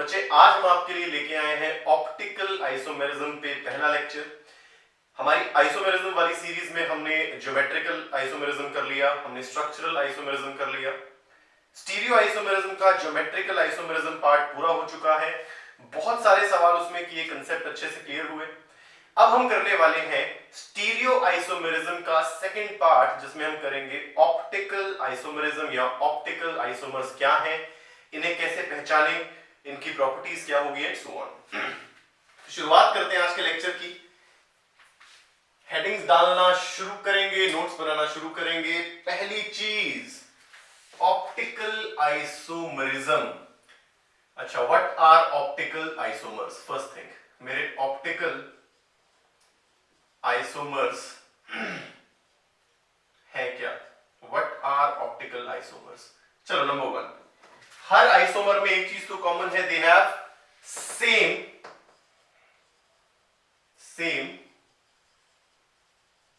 बच्चे आज हम आपके लिए लेके आए हैं ऑप्टिकल आइसोमेरिज्म पे पहला लेक्चर। हमारी आइसोमेरिज्म वाली सीरीज में हमने ज्योमेट्रिकल आइसोमेरिज्म कर लिया, हमने स्ट्रक्चरल आइसोमेरिज्म कर लिया, स्टीरियो आइसोमेरिज्म का ज्योमेट्रिकल आइसोमेरिज्म पार्ट पूरा हो चुका है। बहुत सारे सवाल उसमें किए, कंसेप्ट अच्छे से क्लियर हुए। अब हम करने वाले हैं स्टीरियो आइसोमेरिज्म का सेकंड पार्ट, जिसमें हम करेंगे ऑप्टिकल आइसोमेरिज्म या ऑप्टिकल आइसोमर्स क्या हैं, इन्हें कैसे पहचानें, इनकी प्रॉपर्टीज क्या होगी एंड सो ऑन। शुरुआत करते हैं आज के लेक्चर की। हेडिंग्स डालना शुरू करेंगे, नोट्स बनाना शुरू करेंगे। पहली चीज ऑप्टिकल आइसोमेरिज्म। अच्छा, what are optical isomers? First thing, मेरे ऑप्टिकल आइसोमर्स है क्या? What are optical isomers? चलो, नंबर वन, हर आइसोमर में एक चीज तो कॉमन है, they have same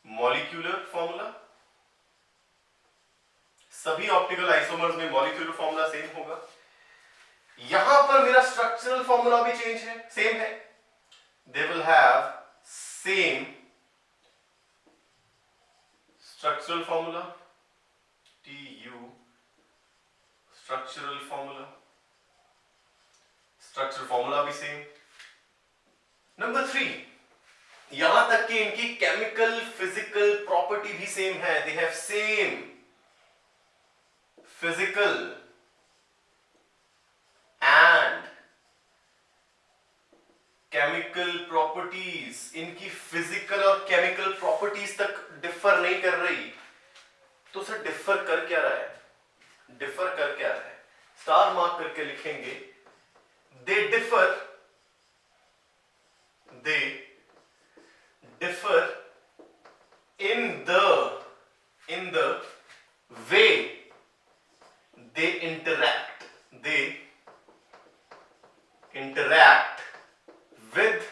molecular formula. सभी ऑप्टिकल आइसोमर्स में मॉलिक्यूलर फॉर्मूला सेम होगा। यहां पर मेरा स्ट्रक्चरल फॉर्मूला भी सेम है। They will have same structural formula, TU structural formula भी सेम। नंबर थ्री, यहां तक कि इनकी केमिकल फिजिकल प्रॉपर्टी भी सेम है। They have same physical and chemical properties. इनकी फिजिकल और केमिकल प्रॉपर्टीज तक डिफर नहीं कर रही। तो सर डिफर कर क्या रहा है? स्टार मार्क करके लिखेंगे, they differ in the way they interact with।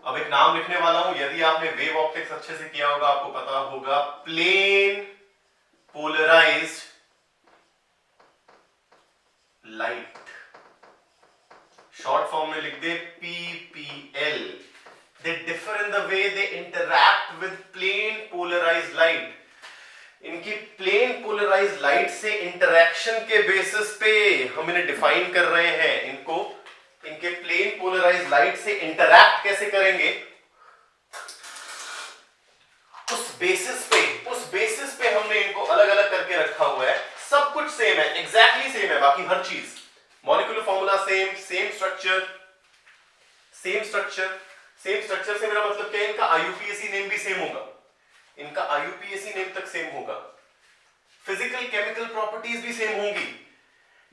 अब एक नाम लिखने वाला हूं, यदि आपने वेव ऑप्टिक्स अच्छे से किया होगा आपको पता होगा, plane polarized light. Short form में लिख दे PPL। They differ in the way they interact with plane polarized light। इनकी प्लेन पोलराइज्ड लाइट से इंटरैक्शन के बेसिस पे हम इन्हें डिफाइन कर रहे हैं। इनके प्लेन पोलराइज्ड लाइट से इंटरैक्ट कैसे करेंगे, उस बेसिस पे हमने इनको अलग अलग करके रखा हुआ है। सब कुछ सेम है, एग्जैक्टली सेम है, बाकी हर चीज मॉलिक्यूलर फॉर्मूला सेम स्ट्रक्चर से मेरा मतलब क्या है, इनका IUPAC नेम भी सेम होगा, इनका IUPAC नेम तक सेम होगा। फिजिकल केमिकल प्रॉपर्टीज भी सेम होंगी।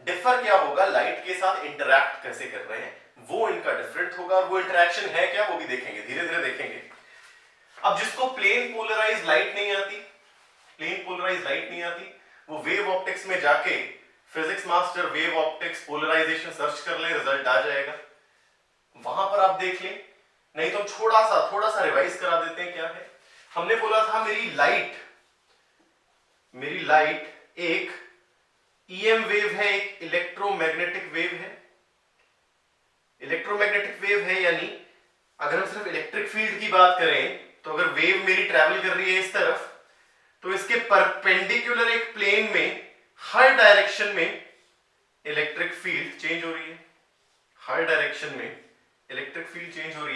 डिफर क्या होगा, लाइट के साथ इंटरैक्ट कैसे कर रहे हैं वो इनका डिफरेंट होगा, और वो इंटरैक्शन है क्या वो भी देखेंगे, धीरे धीरे देखेंगे। अब जिसको प्लेन पोलराइज्ड लाइट नहीं आती वो वेव ऑप्टिक्स में जाके physics master wave optics polarization search कर ले, रिजल्ट आ जाएगा, वहां पर आप देख लें। नहीं तो थोड़ा सा रिवाइज करा देते हैं। क्या है, हमने बोला था मेरी लाइट एक EM वेव है, एक इलेक्ट्रोमैग्नेटिक वेव है। यानी अगर हम सिर्फ इलेक्ट्रिक फील्ड की बात करें तो अगर वेव मेरी ट्रैवल कर रही है इस तरफ, तो इसके परपेंडिकुलर एक प्लेन में हर डायरेक्शन में इलेक्ट्रिक फील्ड चेंज हो रही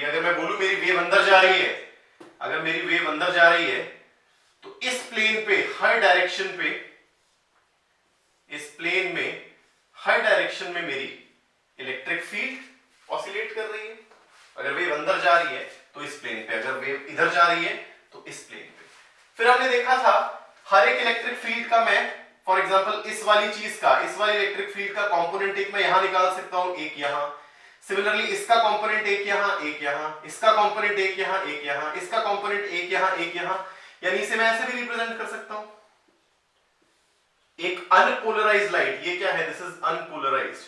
है। अगर मैं बोलूं मेरी वेव अंदर जा रही है, तो इस प्लेन पे हर डायरेक्शन में मेरी इलेक्ट्रिक फील्ड ऑसिलेट कर रही है। अगर वेव अंदर जा रही है तो इस प्लेन पे, अगर वेव इधर जा रही है तो इस प्लेन पे। फिर हमने देखा था हर एक इलेक्ट्रिक फील्ड का मैं, फॉर एग्जांपल इस वाली इलेक्ट्रिक फील्ड का कंपोनेंट एक मैं यहां निकाल सकता हूं, एक यहां। सिमिलरली इसका कंपोनेंट एक यहां, इसका कंपोनेंट एक यहां, इसका कंपोनेंट एक यहां। यानी इसे मैं ऐसे भी रिप्रेजेंट कर सकता हूं। एक अनपोलराइज्ड लाइट, ये क्या है, दिस इज अनपोलराइज्ड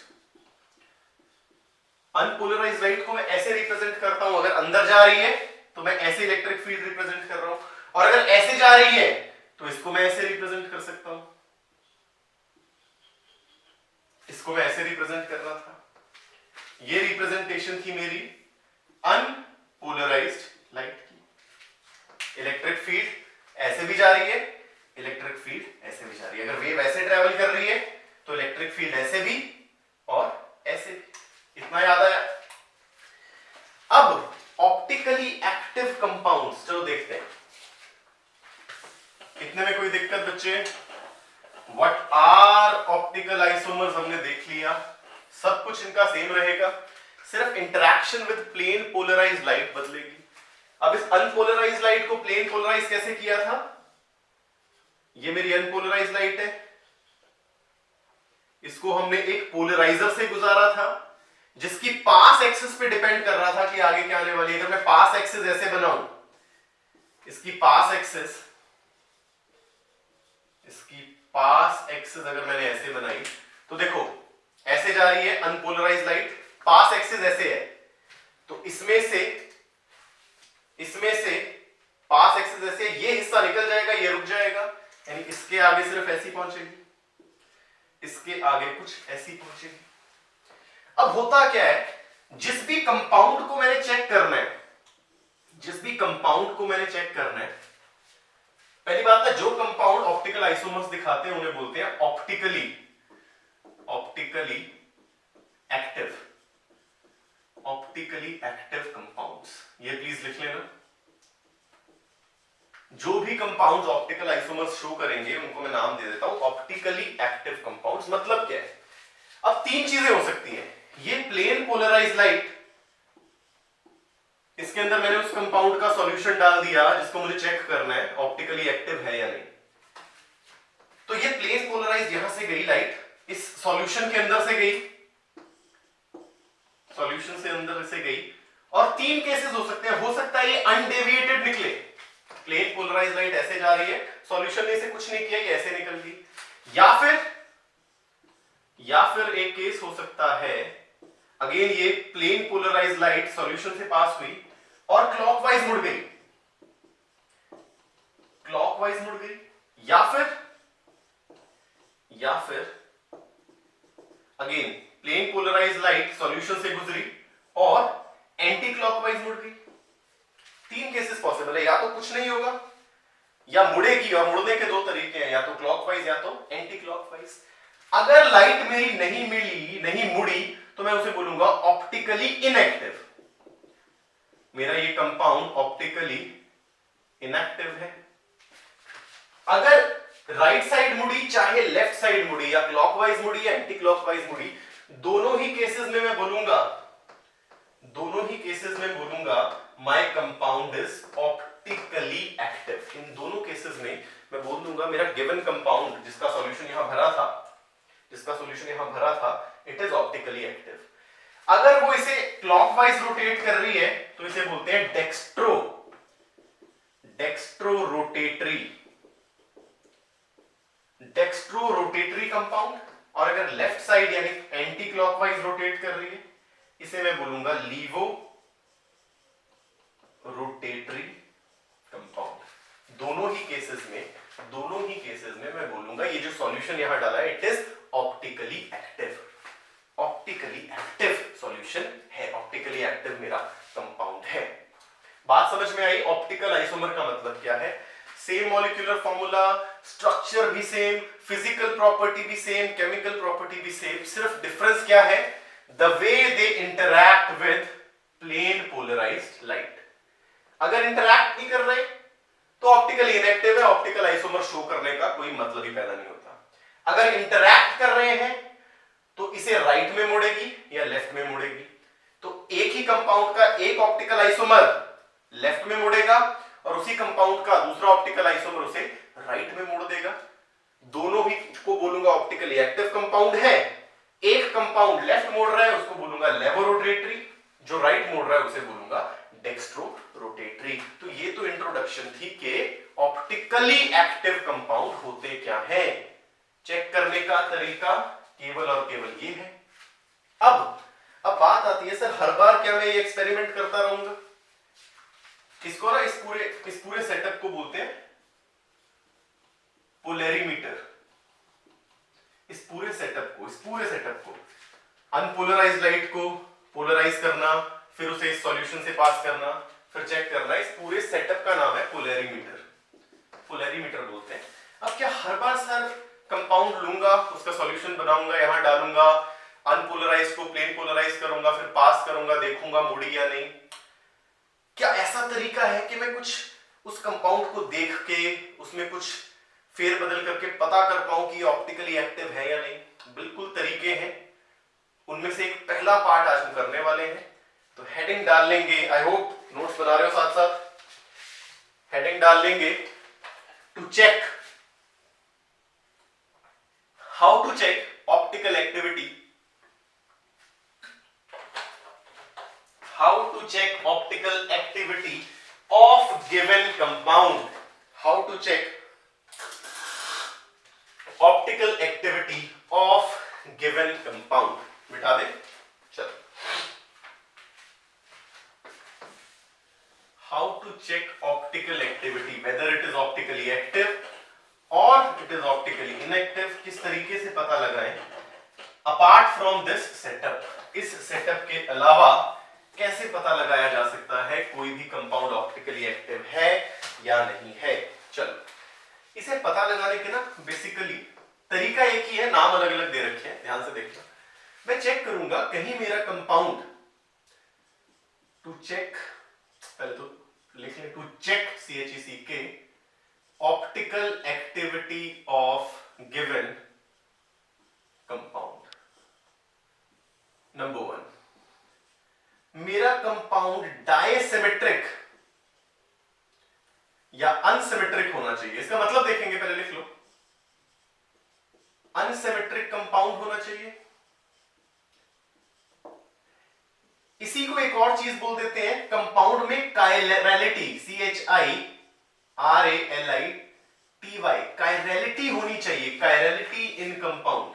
लाइट को मैं ऐसे रिप्रेजेंट करता हूं। अगर अंदर जा रही है तो मैं ऐसे इलेक्ट्रिक फील्ड रिप्रेजेंट कर रहा हूं, और अगर ऐसे जा रही है तो इसको मैं ऐसे रिप्रेजेंट कर सकता हूं। इसको मैं ऐसे रिप्रेजेंट कर रहा था, ये रिप्रेजेंटेशन थी मेरी अनपोलराइज्ड लाइट की। इलेक्ट्रिक फील्ड ऐसे भी जा रही है, इलेक्ट्रिक फील्ड ऐसे भी जा रही है। अगर वेव ऐसे ट्रेवल कर रही है तो इलेक्ट्रिक फील्ड ऐसे भी और ऐसे भी। इतना याद आया? अब ऑप्टिकली एक्टिव कंपाउंड्स चलो देखते हैं। इतने में कोई दिक्कत बच्चे? व्हाट आर ऑप्टिकल आइसोमर्स हमने देख लिया, सब कुछ इनका सेम रहेगा, सिर्फ interaction with plane polarized light बदलेगी। अब इस अनपोलराइज्ड लाइट को प्लेन पोलराइज कैसे किया था? ये मेरी अनपोलराइज्ड लाइट है, इसको हमने एक पोलराइजर से गुजारा था जिसकी पास एक्सिस पे डिपेंड कर रहा था कि आगे क्या आने वाली है। अगर मैं पास एक्सिस ऐसे बनाऊं, इसकी पास एक्सिस अगर मैंने ऐसे बनाई तो देखो ऐसे जा रही है अनपोलराइज्ड लाइट, पास एक्सिस ऐसे है, तो इसमें से पास एक्सिस ऐसे, ये हिस्सा निकल जाएगा, ये रुक जाएगा, यानी इसके आगे सिर्फ ऐसी पहुंचेगी, इसके आगे कुछ ऐसी पहुंचेगी। अब होता क्या है, जिस भी कंपाउंड को मैंने चेक करना है, पहली बात है जो कंपाउंड ऑप्टिकल आइसोमर्स दिखाते हैं उन्हें बोलते हैं ऑप्टिकली एक्टिव कंपाउंड्स। ये प्लीज लिख लेना। जो भी कंपाउंड्स ऑप्टिकल आइसोमर्स शो करेंगे उनको मैं नाम दे देता हूं ऑप्टिकली एक्टिव कंपाउंड्स। मतलब क्या है? अब तीन चीजें हो सकती हैं। ये प्लेन पोलराइज्ड लाइट, इसके अंदर मैंने उस कंपाउंड का सॉल्यूशन डाल दिया जिसको मुझे चेक करना है ऑप्टिकली एक्टिव है या नहीं। तो ये प्लेन पोलराइज्ड यहां से गई लाइट, इस सॉल्यूशन के अंदर से गई, सॉल्यूशन से अंदर से गई, और तीन केसेस हो सकते हैं। हो सकता है ये अनडेविएटेड निकले, प्लेन पोलराइज्ड लाइट ऐसे जा रही है, सॉल्यूशन ने इसे कुछ नहीं किया, ये ऐसे निकल गई। या फिर एक केस हो सकता है, अगेन ये प्लेन पोलराइज्ड लाइट सॉल्यूशन से पास हुई और क्लॉकवाइज मुड़ गई, या फिर again plane polarized light solution से गुजरी और एंटी क्लॉकवाइज मुड़ गई। तीन केसेस पॉसिबल है, या तो कुछ नहीं होगा या मुड़ेगी, और मुड़ने के दो तरीके हैं, या तो क्लॉकवाइज या तो एंटी क्लॉकवाइज। अगर लाइट मेरी नहीं मुड़ी तो मैं उसे बोलूंगा ऑप्टिकली इनएक्टिव। मेरा ये कंपाउंड ऑप्टिकली इनएक्टिव है। अगर राइट साइड मुड़ी, चाहे लेफ्ट साइड मुड़ी, या क्लॉकवाइज मुड़ी या एंटी क्लॉकवाइज मुड़ी, दोनों ही केसेस में मैं बोलूंगा my compound is optically active. इन दोनों केसेस में मैं बोल दूंगा मेरा गिवन कंपाउंड जिसका सॉल्यूशन यहां भरा था, इट इज ऑप्टिकली एक्टिव। अगर वो इसे क्लॉकवाइज रोटेट कर रही है तो इसे बोलते हैं डेक्स्ट्रो रोटेटरी कंपाउंड। और अगर लेफ्ट साइड यानी एंटी क्लॉकवाइज रोटेट कर रही है, इसे मैं बोलूंगा लीवो रोटेटरी कंपाउंड। दोनों ही केसेस में मैं बोलूंगा ये जो सॉल्यूशन यहां डाला है it is optically active solution है, ऑप्टिकली एक्टिव मेरा कंपाउंड है। बात समझ में आई? ऑप्टिकल आइसोमर का मतलब क्या है? सेम मॉलिक्यूलर फॉर्मूला, स्ट्रक्चर भी सेम, फिजिकल प्रॉपर्टी भी सेम, केमिकल प्रॉपर्टी भी सेम, सिर्फ डिफरेंस क्या है? The way they interact with plane polarized light. अगर इंटरैक्ट नहीं कर रहे तो ऑप्टिकली इनएक्टिव है, ऑप्टिकल आइसोमर शो करने का कोई मतलब ही पैदा नहीं होता। अगर इंटरैक्ट कर रहे हैं तो इसे राइट में मुड़ेगी या लेफ्ट में मुड़ेगी। तो एक ही कंपाउंड का एक ऑप्टिकल आइसोमर लेफ्ट में मुड़ेगा और उसी कंपाउंड का दूसरा ऑप्टिकल आइसोमर उसे राइट में मोड़ देगा। दोनों ही को बोलूंगा ऑप्टिकली एक्टिव कंपाउंड है। एक कंपाउंड लेफ्ट मोड़ रहा है उसको बोलूंगा लेवोरोटेटरी, जो राइट मोड़ रहा है उसे बोलूंगा डेक्स्ट्रो रोटेटरी। तो ये तो इंट्रोडक्शन थी कि ऑप्टिकली एक्टिव कंपाउंड होते क्या है। चेक करने का तरीका केवल और केवल ये है। अब बात आती है, सर हर बार क्या मैं ये एक्सपेरिमेंट करता रहूंगा? इसको ना इस पूरे सेटअप को बोलते हैं पोलैरिमीटर। इस पूरे सेटअप को अनपोलराइज्ड लाइट को पोलराइज करना, फिर उसे इस सॉल्यूशन से पास करना, फिर चेक करना, इस पूरे सेटअप का नाम है पोलैरीमीटर बोलते हैं। अब क्या हर बार सर कंपाउंड लूंगा, उसका सॉल्यूशन बनाऊंगा, यहां डालूंगा, अनपोलराइज को प्लेन पोलराइज करूंगा, फिर पास करूंगा, देखूंगा मुड़ी या नहीं? क्या ऐसा तरीका है कि मैं कुछ उस कंपाउंड को देख के उसमें कुछ फेर बदल करके पता कर पाऊं कि ये ऑप्टिकली एक्टिव है या नहीं? बिल्कुल तरीके हैं, उनमें से एक पहला पार्ट आज हम करने वाले हैं। तो हेडिंग डाल लेंगे, आई होप नोट्स बना रहे हो साथ साथ। हेडिंग डाल लेंगे to check how to check optical activity, how to check optical activity of given compound, how to check optical activity of given compound. मिटा दे, चलो। How to check optical activity, whether it is optically active और it is optically inactive, किस तरीके से पता लगाएं apart from this setup. इस सेटअप के अलावा कैसे पता लगाया जा सकता है कोई भी कंपाउंड ऑप्टिकली एक्टिव है या नहीं है? चलो, इसे पता लगाने के ना बेसिकली तरीका एक ही है, नाम अलग अलग दे रखे हैं, ध्यान से देखना। मैं चेक करूंगा कहीं मेरा कंपाउंड, टू चेक, पहले तो लिख लें, to check CHECK optical activity of given compound. Number 1, मेरा कंपाउंड डायसिमेट्रिक या अनसिमेट्रिक होना चाहिए। इसका मतलब देखेंगे, पहले लिख लो, अनसिमेट्रिक कंपाउंड होना चाहिए। इसी को एक और चीज बोल देते हैं, कंपाउंड में कायरलिटी, CHIRALITY, कायरलिटी होनी चाहिए, कायरलिटी इन कंपाउंड।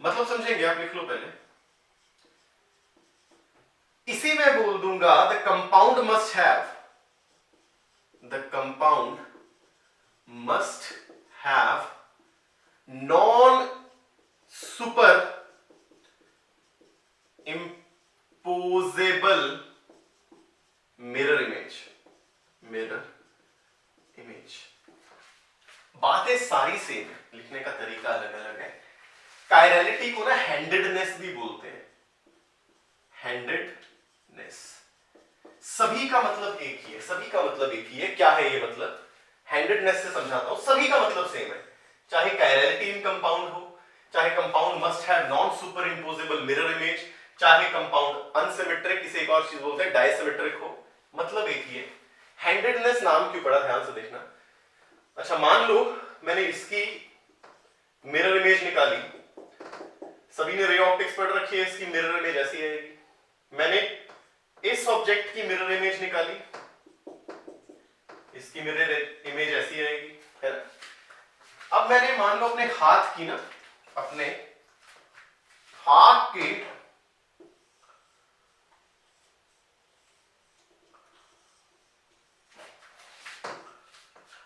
मतलब समझेंगे आप, लिख लो पहले। इसी में बोल दूंगा the compound must have non super imposable mirror image. बातें सारी सेम, लिखने का तरीका अलग अलग है। कायरलिटी को ना हैंडेडनेस भी बोलते हैं, हैंडेडनेस। सभी का मतलब एक ही है, क्या है ये मतलब? हैंडेडनेस से समझाता हूं, सभी का मतलब सेम है। चाहे कायरलिटी इन कंपाउंड हो, चाहे compound must have non super imposable mirror image, चाहे कंपाउंड अनसिमेट्रिक, इसे एक और चीज बोलते हैं डायसिमेट्रिक हो, मतलब एक ही है। हैंडेडनेस नाम क्यों पड़ा, ध्यान से देखना। अच्छा, मान लो मैंने इसकी मिरर इमेज निकाली, सभी ने रे ऑप्टिक्स पढ़ रखी है, इसकी मिरर इमेज ऐसी आएगी। मैंने इस ऑब्जेक्ट की मिरर इमेज निकाली, इसकी मिरर इमेज ऐसी आएगी, है ना? अब मैंने मान लो अपने हाथ की ना, अपने हाथ के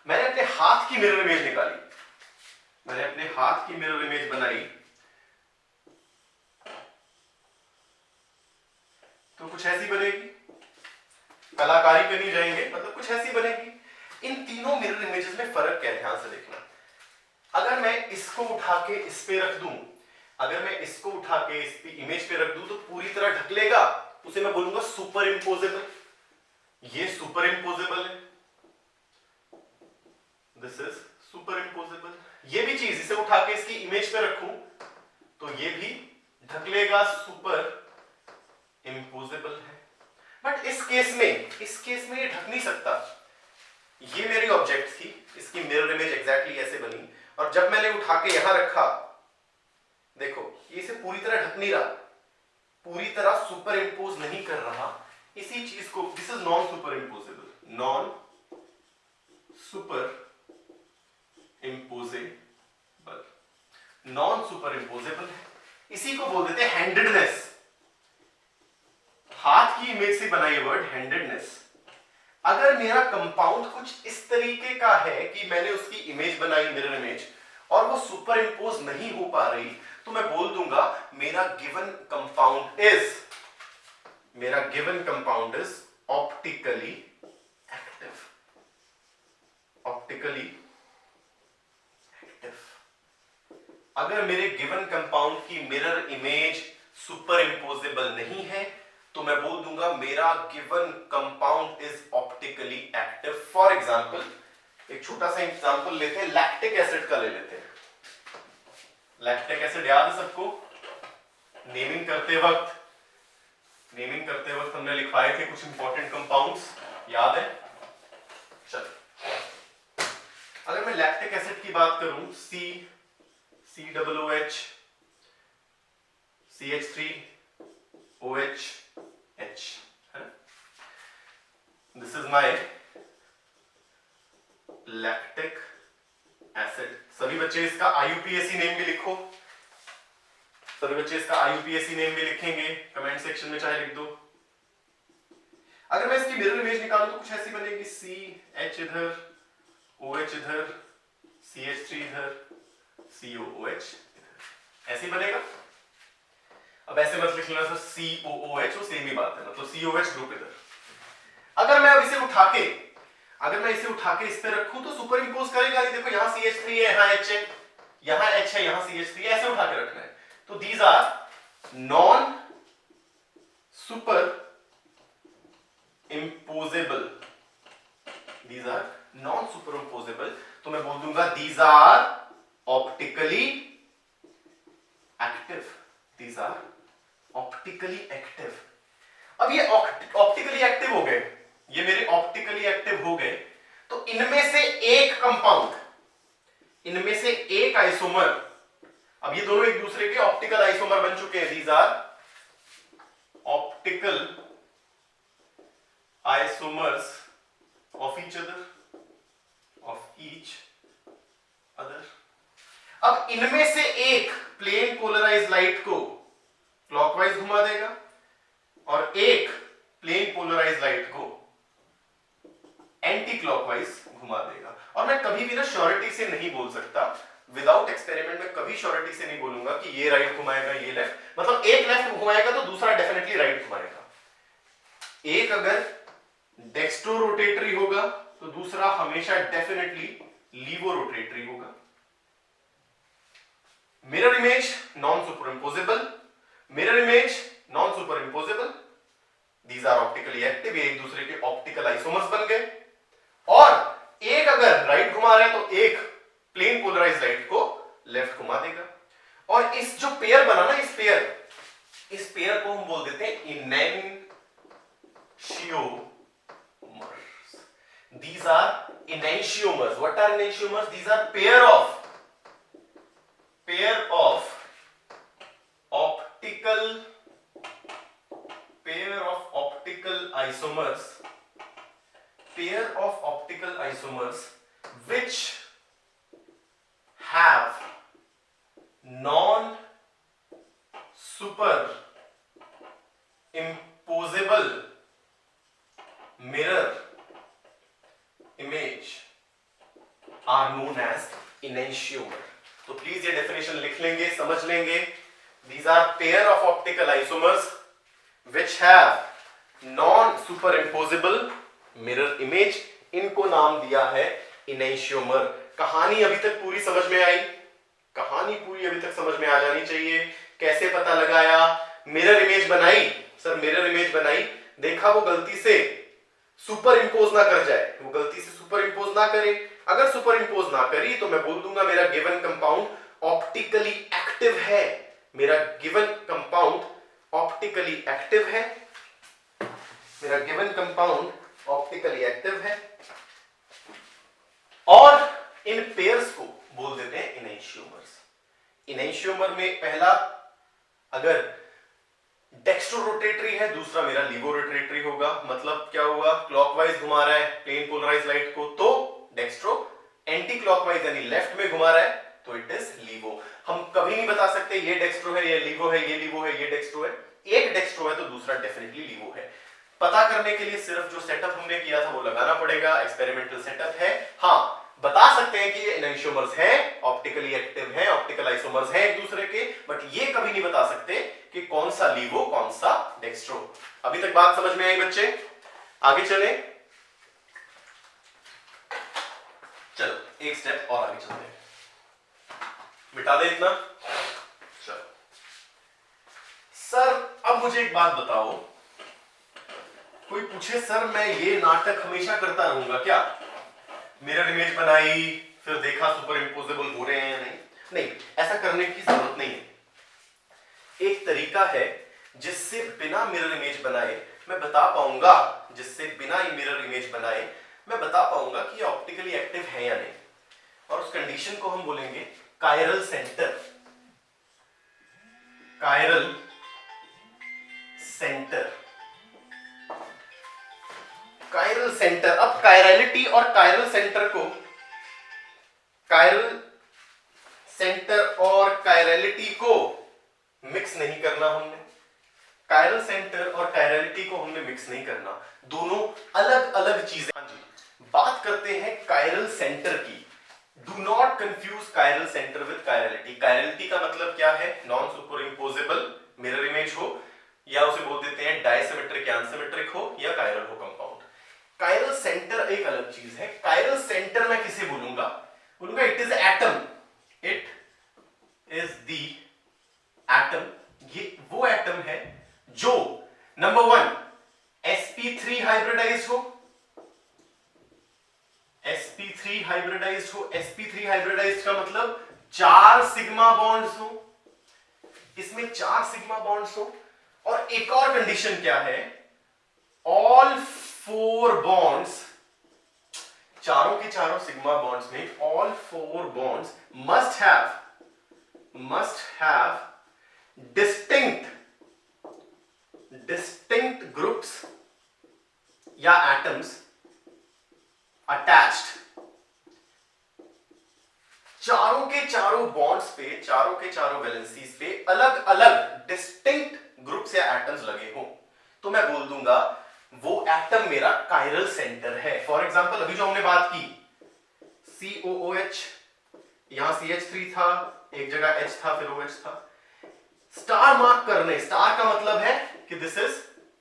मैंने अपने हाथ की मिरर इमेज निकाली, मैंने अपने हाथ की मिरर इमेज बनाई, तो कुछ ऐसी बनेगी। कलाकारी पे नहीं जाएंगे, मतलब कुछ ऐसी बनेगी। इन तीनों मिरर इमेजेस में फर्क क्या है, ध्यान से देखना। अगर मैं इसको उठा के इस पे रख दूं, अगर मैं इसको उठा के इस पे इमेज पे रख दूं, तो पूरी तरह ढक लेगा, उसे मैं बोलूंगा सुपर इम्पोजेबल। ये सुपर इम्पोजेबल है, दिस इज सुपर इम्पोजेबल। ये भी चीज, इसे उठा के इसकी इमेज पे रखूं तो ये भी ढक लेगा, सुपर इम्पोजेबल है। बट इस केस में ये ढक नहीं सकता। ये मेरी ऑब्जेक्ट थी, इसकी मिरर इमेज एग्जैक्टली ऐसे बनी, और जब मैंने उठा के यहां रखा, देखो ये इसे पूरी तरह ढक नहीं रहा, पूरी तरह सुपर इम्पोज नहीं कर रहा। इसी चीज को, this is non super imposable, non super imposable, non super imposable है। इसी को बोल देते हैं हैंडेडनेस। हाथ की इमेज से बना ये वर्ड हैंडेडनेस। अगर मेरा कंपाउंड कुछ इस तरीके का है कि मैंने उसकी इमेज बनाई, मिरर इमेज, और वो सुपर इंपोज नहीं हो पा रही, तो मैं बोल दूंगा मेरा given compound is optically active. अगर मेरे गिवन कंपाउंड की मिरर इमेज सुपर इंपोजेबल नहीं है, तो मैं बोल दूंगा मेरा given compound is optically active. For example, एक छोटा सा एग्जांपल लेते हैं, लैक्टिक एसिड का ले लेते हैं। लैक्टिक एसिड याद है सबको? नेमिंग करते वक्त हमने लिखवाए थे कुछ इंपॉर्टेंट कंपाउंड्स, याद है? चलो, अगर मैं लैक्टिक एसिड की बात करूं, COOH, CH3OH, this is my lactic acid. सभी बच्चे इसका IUPAC नेम भी लिखो, सभी बच्चे इसका IUPAC नेम भी लिखेंगे, कमेंट सेक्शन में चाहे लिख दो। अगर मैं इसकी मिरर इमेज निकालूं तो कुछ ऐसी बनेगी, CH इधर, OH इधर, CH3 इधर, COOH इधर, ऐसे बनेगा। अब ऐसे मत लिख लेना सर COOH, वो सेम ही बात है, मतलब COH ग्रुप इधर। अगर मैं अब इसे उठा के इस पे रखूं तो सुपर इंपोज करेगा नहीं। देखो यहां CH3 है, यहां H है, यहां H है, यहां CH3 है, ऐसे उठा के रखना है। तो दीज आर नॉन सुपर इंपोजेबल, तो मैं बोल दूंगा दीज आर ऑप्टिकली एक्टिव। अब ये ऑप्टिकली एक्टिव हो गए, ये मेरे ऑप्टिकली एक्टिव हो गए, तो इनमें से एक आइसोमर, अब ये दोनों एक दूसरे के ऑप्टिकल आइसोमर बन चुके हैं। These are optical isomers of each other. अब इनमें से एक प्लेन पोलराइज लाइट को क्लॉकवाइज घुमा देगा और एक प्लेन पोलराइज लाइट को एंटी क्लॉकवाइज घुमा देगा। और मैं कभी भी ना श्योरिटी से नहीं बोल सकता, विदाउट एक्सपेरिमेंट में कभी श्योरिटी से नहीं बोलूंगा कि ये राइट घुमाएगा, ये लेफ्ट, मतलब एक लेफ्ट घुमाएगा तो दूसरा डेफिनेटली राइट घुमाएगा। एक अगर डेक्स्ट्रो रोटेटरी होगा तो दूसरा हमेशा डेफिनेटली लीवो रोटेटरी होगा। Mirror image non superimposable, these are optically active, ये एक दूसरे के ऑप्टिकल आइसोमर्स बन गए। और एक अगर राइट घुमा रहा है तो एक प्लेन पोलराइज लाइट को लेफ्ट घुमा देगा। और इस जो पेयर बना ना, इस पेयर को हम बोल देते हैं enantiomers। These are enantiomers. What are enantiomers? These are pair of optical isomers which have non-superimposable mirror image are known as enantiomer। तो प्लीज ये डेफिनेशन लिख लेंगे, समझ लेंगे। These are pair of optical isomers which have non-superimposable mirror image, इनको नाम दिया है enantiomer। कहानी अभी तक पूरी समझ में आई? कहानी पूरी अभी तक समझ में आ जानी चाहिए। कैसे पता लगाया? मिरर इमेज बनाई, सर मिरर इमेज बनाई, देखा वो गलती से सुपर इंपोज ना कर जाए, वो गलती से सुपर इंपोज ना करे। अगर सुपर इंपोज ना करी तो मैं बोल दूंगा मेरा गिवन कंपाउंड ऑप्टिकली एक्टिव है, मेरा गिवन कंपाउंड ऑप्टिकली एक्टिव है, मेरा गिवन कंपाउंड ऑप्टिकली एक्टिव है। और इन पेयर्स को बोल देते हैं इनैंशियोमर्स। इनैंशियोमर में पहला अगर डेक्स्ट्रो रोटेटरी है, दूसरा मेरा लीवो रोटेटरी होगा। मतलब क्या हुआ? क्लॉकवाइज घुमा रहा है प्लेन पोलराइज लाइट को तो डेक्स्ट्रो, एंटी क्लॉकवाइज यानी लेफ्ट में घुमा रहा है तो इट इज लीवो। हम कभी नहीं बता सकते ये डेक्स्ट्रो है, ये लीवो है, ये लीवो है, ये डेक्स्ट्रो है। एक डेक्स्ट्रो है तो दूसरा डेफिनेटली लीवो है। पता करने के लिए सिर्फ जो सेटअप हमने किया था वो लगाना पड़ेगा, एक्सपेरिमेंटल सेटअप है। हाँ, बता सकते हैं कि ये एनाइसोमर्स हैं, ऑप्टिकली एक्टिव हैं, ऑप्टिकल आइसोमर्स हैं एक दूसरे के, बट ये कभी नहीं बता सकते कि कौन सा लीवो कौन सा डेक्स्ट्रो। अभी तक बात समझ में आई बच्चे? आगे चले, चलो एक स्टेप और आगे चलते हैं, मिटा दे इतना। चलो सर, अब मुझे एक बात बताओ, कोई पूछे सर मैं ये नाटक हमेशा करता रहूंगा क्या? मिरर इमेज बनाई, फिर देखा सुपर इम्पोजेबल हो रहे हैं या नहीं? नहीं, ऐसा करने की जरूरत नहीं है। एक तरीका है जिससे बिना मिरर इमेज बनाए मैं बता पाऊंगा, जिससे बिना मिरर इमेज बनाए मैं बता पाऊंगा कि ये ऑप्टिकली एक्टिव है या नहीं, और उस कंडीशन को हम बोलेंगे chiral centre. Chiral centre, chiral centre. अब कायरलिटी और कायरल सेंटर को, कायरल सेंटर और कायरलिटी को मिक्स नहीं करना हमने। कायरल सेंटर और कायरलिटी को हमने मिक्स नहीं करना, दोनों अलग अलग चीजें। हाँ जी, बात करते हैं कायरल सेंटर की। Do not confuse chiral centre with chirality. Chirality का मतलब क्या है? Non super imposable mirror image हो, या उसे बोल देते हैं डायसिमेट्रिक या अनसिमेट्रिक हो, या कायरल हो कंपाउंड। कायरल सेंटर एक अलग चीज है। कायरल सेंटर मैं किसे बोलूंगा? बोलूंगा it is atom, it is the atom. ये वो एटम है जो नंबर 1 sp3 हाइब्रिडाइज्ड हो, sp3 हाइब्रिडाइज्ड हो। sp3 हाइब्रिडाइज्ड का मतलब 4 सिग्मा बॉन्ड्स हो, इसमें 4 सिग्मा बॉन्ड्स हो। और एक और कंडीशन क्या है? ऑल 4 बॉन्ड्स, चारों के चारों सिग्मा बॉन्ड्स में all 4 bonds must have distinct groups या atoms attached। चारों के चारों बॉन्ड्स पे, चारों के चारों वैलेंसीज पे अलग अलग डिस्टिंक्ट ग्रुप्स या एटम्स लगे हों, तो मैं बोल दूंगा वो एटम मेरा कायरल सेंटर है। फॉर एग्जांपल अभी जो हमने बात की, COOH, यहां CH3 था, एक जगह H था, फिर OH था। स्टार मार्क करने, स्टार का मतलब है कि this is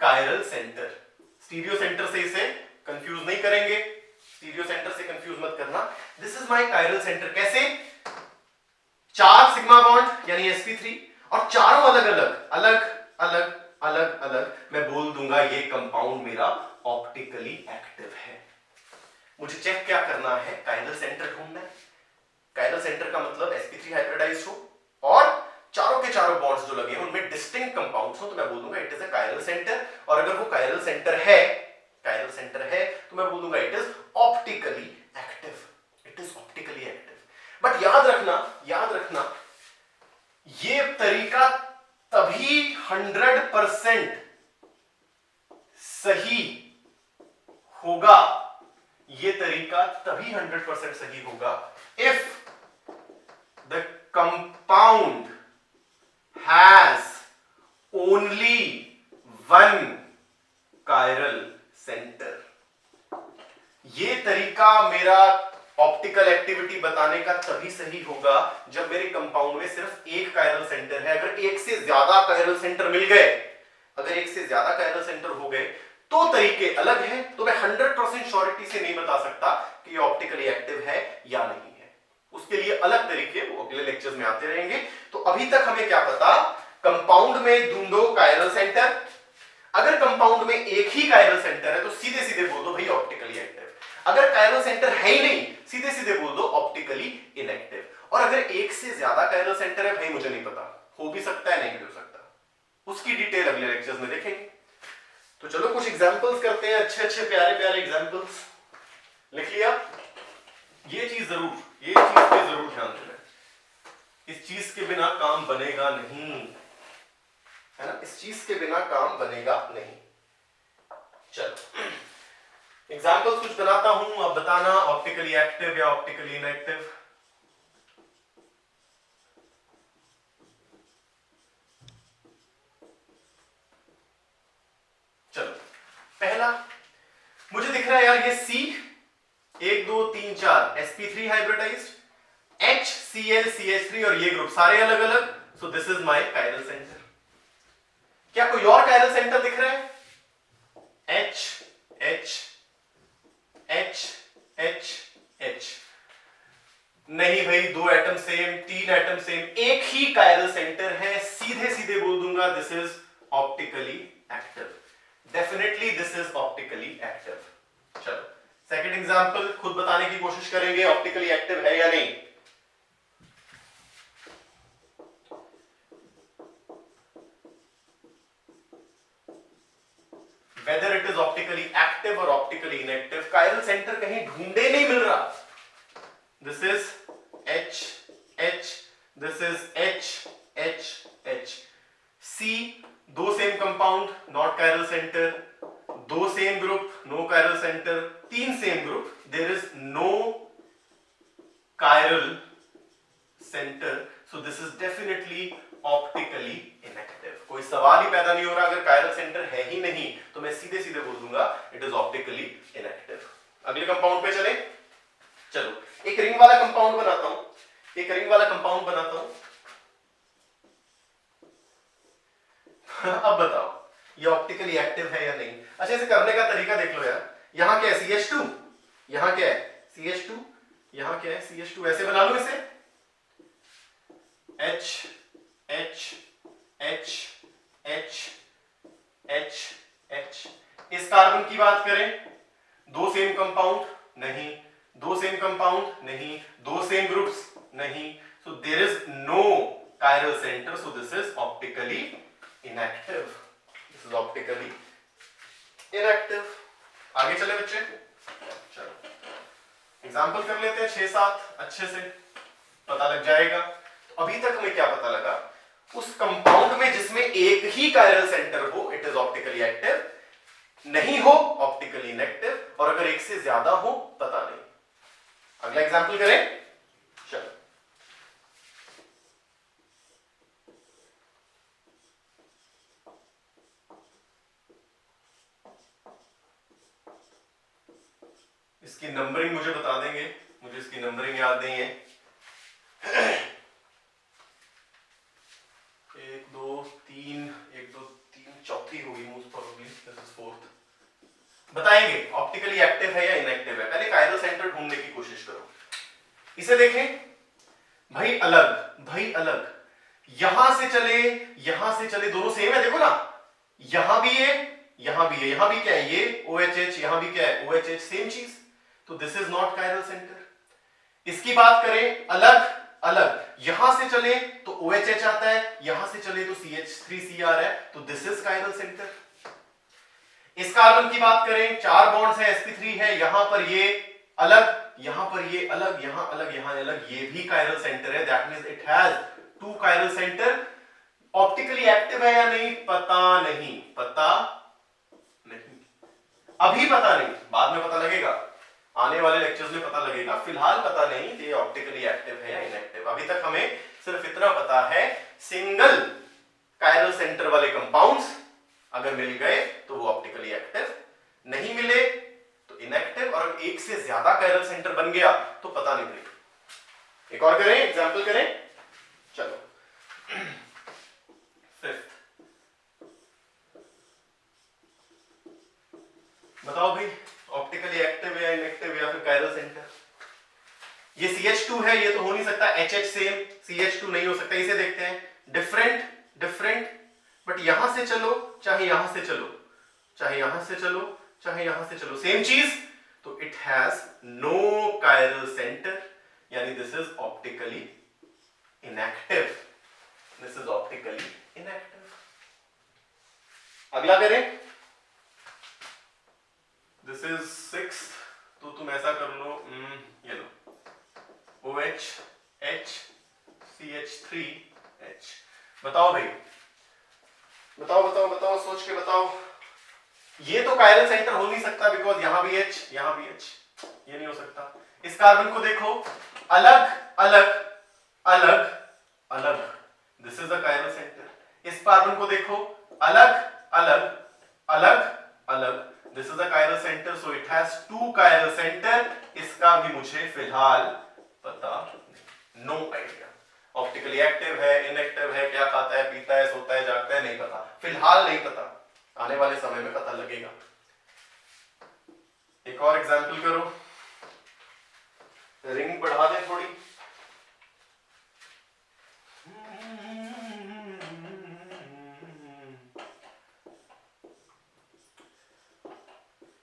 chiral centre. Stereo centre से इसे कंफ्यूज नहीं करेंगे, स्टीरियो सेंटर से कंफ्यूज मत करना। This is my chiral centre. कैसे? 4 सिग्मा बॉन्ड यानी sp3, और चारों अलग अलग अलग अलग अलग अलग, मैं बोल दूंगा ये कंपाउंड मेरा ऑप्टिकली एक्टिव है। मुझे चेक क्या करना है? कायरल सेंटर ढूंढना है। कायरल सेंटर का मतलब sp3 हाइब्रिडाइज्ड हो और चारों के चारों बॉन्ड्स जो लगे हैं उनमें डिस्टिंक्ट कंपाउंड्स हो, तो मैं बोल दूंगा it is a chiral centre. और अगर वो कायरल सेंटर है, कायरल सेंटर है, तो मैं बोल दूंगा it is optically active, it is optically active. But याद रखना, याद रखना, ये तरीका तभी 100% सही होगा, ये तरीका तभी 100% सही होगा if the compound has only one chiral center। ये तरीका मेरा ऑप्टिकल एक्टिविटी बताने का तभी सही होगा जब मेरे कंपाउंड में सिर्फ एक कायरल सेंटर है। अगर एक से ज्यादा कायरल सेंटर मिल गए, अगर एक से ज्यादा कायरल सेंटर हो गए, तो तरीके अलग हैं, तो मैं 100% श्योरिटी से नहीं बता सकता कि ये ऑप्टिकली एक्टिव है या नहीं है। उसके लिए अलग तरीके वो अगले लेक्चर्स में आते रहेंगे। तो अभी तक हमें क्या पता? कंपाउंड में ढूंढो कायरल सेंटर। अगर कंपाउंड में एक ही कायरल सेंटर है तो सीधे सीधे बोल दो भाई ऑप्टिकली एक्टिव। अगर कायरल सेंटर है ही नहीं, सीधे सीधे बोल दो ऑप्टिकली इनएक्टिव। और अगर एक से ज्यादा कायरल सेंटर है, भाई मुझे नहीं पता, हो भी सकता है, नहीं भी हो सकता, उसकी डिटेल अगले लेक्चर्स में देखेंगे। तो चलो कुछ एग्जांपल्स करते हैं, अच्छे अच्छे प्यारे प्यारे एग्जांपल्स। लिख लिया? ये चीज जरूर, ये चीज पे जरूर ध्यान देना, इस चीज के बिना काम बनेगा नहीं, है ना? इस चीज के बिना काम बनेगा नहीं। चलो एग्जांपल्स कुछ बनाता हूं, अब बताना ऑप्टिकली एक्टिव या ऑप्टिकली इनएक्टिव। चलो पहला मुझे दिख रहा है यार, ये C 1 2 3 4 sp3 hybridised, HCl CH3 और ये ग्रुप सारे अलग अलग, सो this is my chiral centre. क्या कोई और कायरल सेंटर दिख रहा है? H H H H H नहीं भाई, 2 एटम सेम, 3 एटम सेम, एक ही कायरल सेंटर है, सीधे सीधे बोल दूंगा this is optically active, definitely this is optically active. चलो सेकंड एग्जांपल खुद बताने की कोशिश करेंगे ऑप्टिकली एक्टिव है या नहीं। Whether it is optically active or optically inactive, chiral centre कहीं ढूंढे नहीं मिल रहा। This is H H, this is H H H। C, 2 same compound, not chiral centre, 2 same group, no chiral centre, 3 same group, there is no chiral centre, so this is definitely optically inactive. कोई सवाल ही पैदा नहीं हो रहा, अगर chiral centre है ही नहीं तो मैं सीधे सीधे बोल दूंगा इट इज ऑप्टिकली इनएक्टिव। अगले कंपाउंड पे चले। चलो एक रिंग वाला कंपाउंड बनाता हूं, एक रिंग वाला कंपाउंड बनाता हूं। अब बताओ ये ऑप्टिकली एक्टिव है या नहीं। अच्छा इसे करने का तरीका देख लो यार, यहां क्या है CH2, यहां क्या है CH2, यहां क्या है CH2, ऐसे बना लो इसे H H H H H H। इस कार्बन की बात करें, 2 सेम कंपाउंड नहीं, 2 सेम कंपाउंड नहीं, 2 सेम ग्रुप्स नहीं, so there is no chiral centre, so this is optically inactive, this is optically inactive. आगे चले बच्चे, चलो एग्जांपल कर लेते हैं 6-7, अच्छे से पता लग जाएगा। तो अभी तक हमें क्या पता लगा, उस कंपाउंड में जिसमें एक ही कायरल सेंटर हो इट इज ऑप्टिकली एक्टिव, नहीं हो ऑप्टिकली इनएक्टिव, और अगर एक से ज्यादा हो पता नहीं। अगला एग्जांपल करें, चलो इसकी नंबरिंग मुझे बता देंगे, मुझे इसकी नंबरिंग याद नहीं है। 1 2 3, 1 2 3 चौथी होगी most probably, this is fourth. बताएंगे ऑप्टिकली एक्टिव है या इनएक्टिव है। पहले कायरल सेंटर ढूंढने की कोशिश करो। इसे देखें, भाई अलग, भाई अलग, यहां से चले, यहां से चले, दोनों सेम है, देखो ना, यहां भी है, यहां भी है, यहां भी क्या है ये OHH, यहां भी क्या है OHH, सेम चीज, तो this is not chiral centre. इसकी बात करें अलग अलग, यहां से चले तो OHH आता है, यहां से चले तो CH3Cr है, तो दिस इज कायरल सेंटर। इस कार्बन की बात करें, 4 बॉन्ड्स है, sp3 है, यहां पर ये अलग, यहां पर ये अलग, यहां अलग, यहां अलग, ये भी कायरल सेंटर है, that means it has 2 chiral centre. Optically active है या नहीं पता नहीं, पता नहीं, अभी पता नहीं, बाद में पता लगेगा, आने वाले लेक्चर्स में पता लगेगा, फिलहाल पता नहीं कि ऑप्टिकली एक्टिव है या इनएक्टिव। अभी तक हमें सिर्फ इतना पता है, सिंगल कायरल सेंटर वाले कंपाउंड्स अगर मिल गए तो वो ऑप्टिकली एक्टिव, नहीं मिले तो इनएक्टिव, और एक से ज्यादा कायरल सेंटर बन गया तो पता नहीं पड़ेगा। एक और करें, एग्जांपल करें, चलो फिफ्थ, बताओ भाई ऑप्टिकली एक्टिव या इनएक्टिव या फिर कायरल सेंटर। ये CH2 है, ये तो हो नहीं सकता, HH सेम, CH2 नहीं हो सकता। इसे देखते हैं, डिफरेंट डिफरेंट, बट यहां से चलो चाहे यहां से चलो, चाहे यहां से चलो चाहे यहां से चलो, सेम चीज, तो it has no chiral centre, यानी this is optically inactive, this is optically inactive. अगला करें, दिस इज 6, तो तुम ऐसा कर लो, ये लो OH H CH3H। बताओ भाई, बताओ बताओ बताओ, सोच के बताओ। ये तो कायरल सेंटर हो नहीं सकता, बिकॉज यहां भी H, यहां भी H, ये नहीं हो सकता। इस कार्बन को देखो, अलग अलग अलग अलग, this is the chiral centre. इस कार्बन को देखो, अलग अलग अलग अलग, this is a chiral centre, so it has 2 chiral centre. इसका भी मुझे फिलहाल पता नहीं, नो आइडिया। ऑप्टिकली एक्टिव है, इनएक्टिव है, क्या खाता है, पीता है, सोता है, जागता है, नहीं पता, फिलहाल नहीं पता, आने वाले समय में पता लगेगा। एक और एग्जांपल करो, रिंग बढ़ा दें थोड़ी।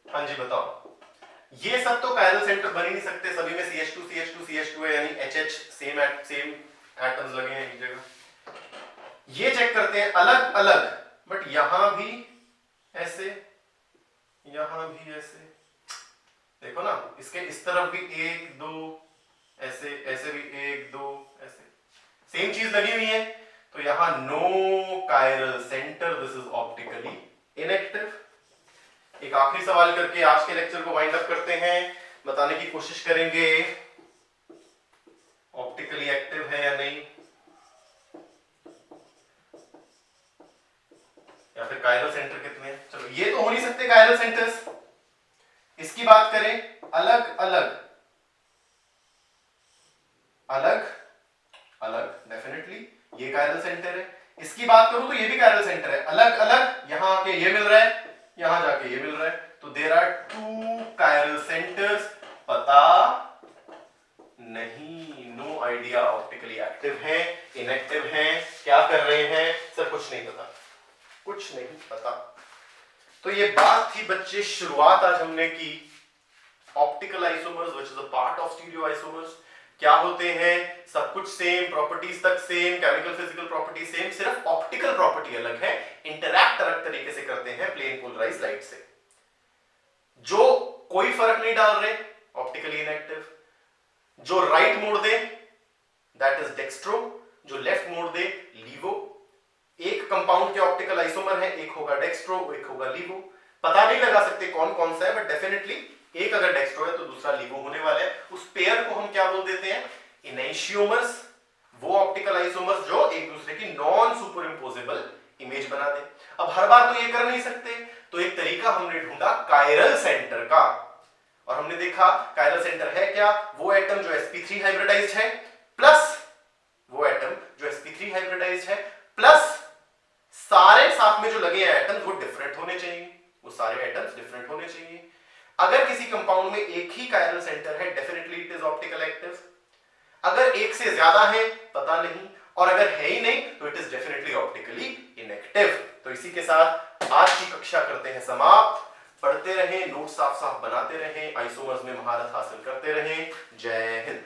हाँ जी बताओ, ये सब तो कायरल सेंटर बन ही नहीं सकते, सभी में CH2 CH2 CH2 है, यानी HH सेम एटम्स लगे हैं एक जगह। ये चेक करते हैं अलग अलग, बट यहां भी ऐसे, यहां भी ऐसे, देखो ना, इसके इस तरफ भी 1 2 ऐसे, ऐसे भी 1 2 ऐसे, सेम चीज लगी हुई है, तो यहां no chiral centre, this is optically inactive. एक आखिरी सवाल करके आज के लेक्चर को वाइंड अप करते हैं, बताने की कोशिश करेंगे ऑप्टिकली एक्टिव है या नहीं, या फिर कायरल सेंटर कितने हैं। चलो ये तो हो नहीं सकते कायरल सेंटर्स, इसकी बात करें अलग अलग, अलग अलग डेफिनेटली ये कायरल सेंटर है। इसकी बात करूं तो ये भी कायरल सेंटर है, अलग अलग, यहां आके ये मिल रहा है, यहां जाके ये मिल रहा है, तो देयर आर 2 कायरल सेंटर्स, पता नहीं, नो आइडिया, ऑप्टिकली एक्टिव है, इनएक्टिव है, क्या कर रहे हैं सर, कुछ नहीं पता, कुछ नहीं पता। तो ये बात थी बच्चे, शुरुआत आज हमने की optical isomers which is a part of stereo isomers. क्या होते हैं, सब कुछ सेम, प्रॉपर्टीज तक same, chemical physical property same, सिर्फ ऑप्टिकल प्रॉपर्टी अलग है, इंटरैक्ट अलग तरीके से करते हैं प्लेन पोलराइज लाइट से, जो कोई फर्क नहीं डाल रहे, ऑप्टिकली इनएक्टिव। जो राइट मोड़ दे दैट इज डेक्स्ट्रो, जो लेफ्ट मोड़ दे लीवो। एक कंपाउंड के ऑप्टिकल आइसोमर है, एक होगा डेक्स्ट्रो, एक होगा लीवो। पता नहीं लगा सकते कौन कौन सा है, बट डेफिनेटली एक अगर डेक्स्ट्रो है तो दूसरा लीवो होने वाला है। उस पेयर को हम क्या बोल देते हैं, इनेंशियोमर्स। वो ऑप्टिकल आइसोमर्स जो एक दूसरे की नॉन सुपर इंपोजेबल इमेज बना दे। अब हर बार तो ये कर नहीं सकते, तो एक तरीका हमने ढूंढा कायरल सेंटर का, और हमने देखा कायरल सेंटर है क्या, वो एटम जो sp3 हाइब्रिडाइज्ड है, प्लस वो एटम जो sp3 हाइब्रिडाइज्ड है, प्लस सारे साथ में जो लगे हैं एटम्स वो डिफरेंट होने चाहिए, वो सारे एटम्स डिफरेंट होने चाहिए। अगर किसी कंपाउंड में एक ही कायरल सेंटर है, definitely it is optical active. अगर एक से ज्यादा है पता नहीं, और अगर है ही नहीं तो it is definitely optically inactive. तो इसी के साथ आज की कक्षा करते हैं समाप्त। पढ़ते रहें, नोट साफ साफ बनाते रहें, आइसोमर्स में महारत हासिल करते रहें। जय हिंद।